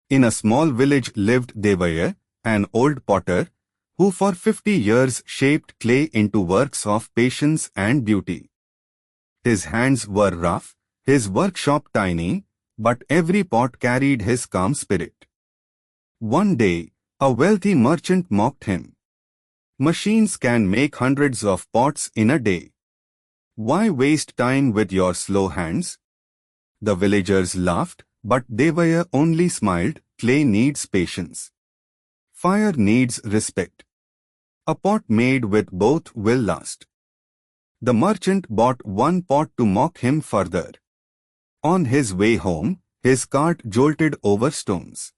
In a small village lived Devaya, an old potter, who for 50 years shaped clay into works of patience and beauty. His hands were rough, his workshop tiny, but every pot carried his calm spirit. One day, a wealthy merchant mocked him. Machines can make hundreds of pots in a day. Why waste time with your slow hands? The villagers laughed, but Devaya only smiled. Clay needs patience. Fire needs respect. A pot made with both will last. The merchant bought one pot to mock him further. On his way home, his cart jolted over stones.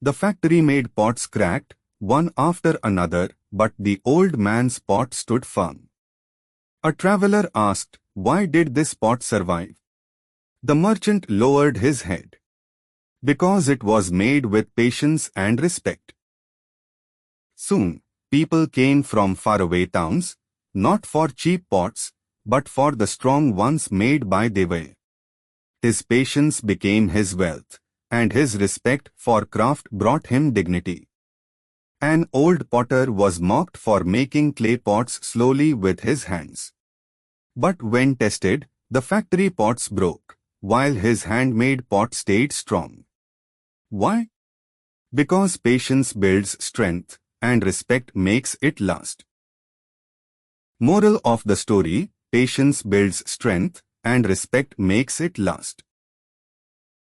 The factory made pots cracked, one after another, but the old man's pot stood firm. A traveler asked, "Why did this pot survive?" The merchant lowered his head. Because it was made with patience and respect. Soon, people came from faraway towns, not for cheap pots, but for the strong ones made by Devaya. His patience became his wealth, and his respect for craft brought him dignity. An old potter was mocked for making clay pots slowly with his hands. But when tested, the factory pots broke, while his handmade pot stayed strong. Why? Because patience builds strength, and respect makes it last. Moral of the story: patience builds strength, and respect makes it last.